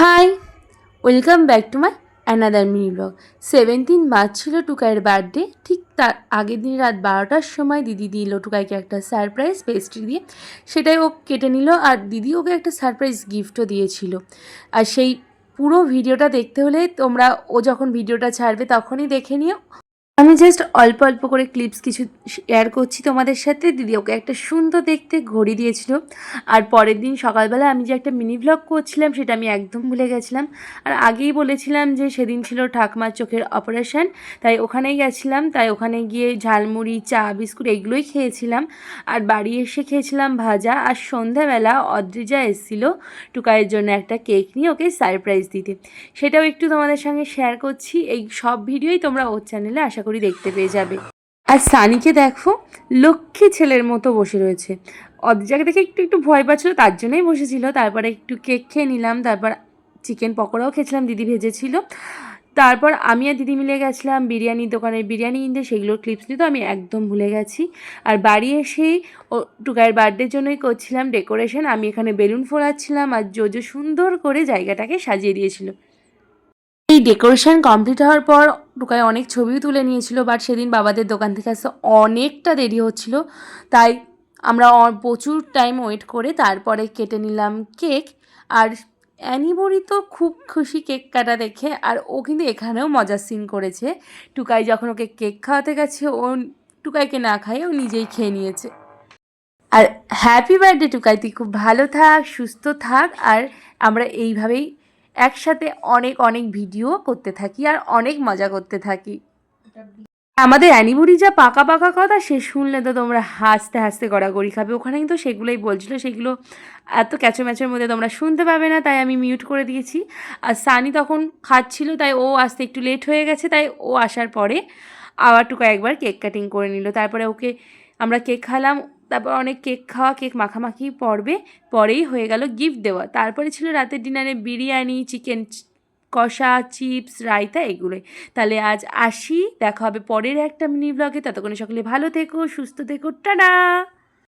High, welcome back to my another mini blog. 17 March ছিল টুকাইয়ের birthday. ঠিক তার আগের দিন রাত 12টার সময় দিদি দিল টুকাইকে একটা সারপ্রাইজ পেস্ট্রি দিয়ে। সেটাই ও কেটে নিল, আর দিদি ওকে একটা সারপ্রাইজ গিফটও দিয়েছিল। আর সেই পুরো ভিডিওটা দেখতে হলে তোমরা ও যখন ভিডিওটা ছাড়বে তখনই দেখে নিও। আমি জাস্ট অল্প অল্প করে ক্লিপস কিছু শেয়ার করছি তোমাদের সাথে। দিদি ওকে একটা সুন্দর দেখতে ঘড়ি দিয়েছিল। আর পরের দিন সকালবেলা আমি যে একটা মিনি ভ্লগ করছিলাম সেটা আমি একদম ভুলে গেছিলাম। আর আগেই বলেছিলাম যে সেদিন ছিল ঠাকুমার চোখের অপারেশান, তাই ওখানেই গেছিলাম। তাই ওখানে গিয়ে ঝালমুড়ি, চা, বিস্কুট এগুলোই খেয়েছিলাম। আর বাড়ি এসে খেয়েছিলাম ভাজা। আর সন্ধ্যাবেলা অদ্রিজা এসেছিলো টুকাইয়ের জন্য একটা কেক নিয়ে ওকে সারপ্রাইজ দিতে। সেটাও একটু তোমাদের সঙ্গে শেয়ার করছি। এই সব ভিডিওই তোমরা ওর চ্যানেলে আশা করি দেখতে পেয়ে যাবে। আর সানিকে দেখো, লক্ষ্মী ছেলের মতো বসে রয়েছে। অদ্রিজাকে দেখে একটু একটু ভয় পাচ্ছিল, তার জন্যই বসেছিল। তারপরে একটু কেক খেয়ে নিলাম, তারপর চিকেন পকোড়াও খেয়েছিলাম, দিদি ভেজেছিল। তারপর আমি আর দিদি মিলে গেছিলাম বিরিয়ানির দোকানে বিরিয়ানি কিনতে, সেগুলোর ক্লিপস নিতে আমি একদম ভুলে গেছি। আর বাড়ি এসেই ও টুকাইয়ের বার্থডের জন্যই করছিলাম ডেকোরেশন। আমি এখানে বেলুন ফোলাচ্ছিলাম, আর জোজো সুন্দর করে জায়গাটাকে সাজিয়ে দিয়েছিল। এই ডেকোরেশন কমপ্লিট হওয়ার পর টুকাই অনেক ছবিও তুলে নিয়েছিল। বাট সেদিন বাবাদের দোকান থেকে আসতে অনেকটা দেরি হচ্ছিল, তাই আমরা প্রচুর টাইম ওয়েট করে তারপরে কেটে নিলাম কেক। আর অ্যানিবরি তো খুব খুশি কেক কাটা দেখে, আর ও কিন্তু এখানেও মজার সিন করেছে। টুকাই যখন ওকে কেক খাওয়াতে গেছে, ও টুকাইকে না খাইয়ে ও নিজেই খেয়ে নিয়েছে। আর হ্যাপি বার্থডে টুকাই, তুই খুব ভালো থাক, সুস্থ থাক। আর আমরা এইভাবেই একসাথে অনেক অনেক ভিডিও করতে থাকি আর অনেক মজা করতে থাকি। আমাদের অ্যানিভার্সারি যা পাকা পাকা কথা, সে শুনলে তো তোমরা হাসতে হাসতে গড়াগড়ি খাবে। ওখানে কিন্তু সেগুলোই বলছিল, সেগুলো এত ক্যাচো ম্যাচের মধ্যে তোমরা শুনতে পাবে না, তাই আমি মিউট করে দিয়েছি। আর সানি তখন খাচ্ছিল, তাই ও আসতে একটু লেট হয়ে গেছে, তাই ও আসার পরে আবার টুকা একবার কেক কাটিং করে নিল। তারপরে ওকে আমরা কেক খালাম। তারপর অনেক কেক খাওয়া, কেক মাখামাখি পরেই হয়ে গেল গিফট দেওয়া। তারপরে ছিল রাতের ডিনারে বিরিয়ানি, চিকেন কষা, চিপস, রায়তা এগুলোই। তাহলে আজ আসি, দেখা হবে পরের একটা মিনি ব্লগে। ততক্ষণে সকলে ভালো থেকো, সুস্থ থেকো, টাটা।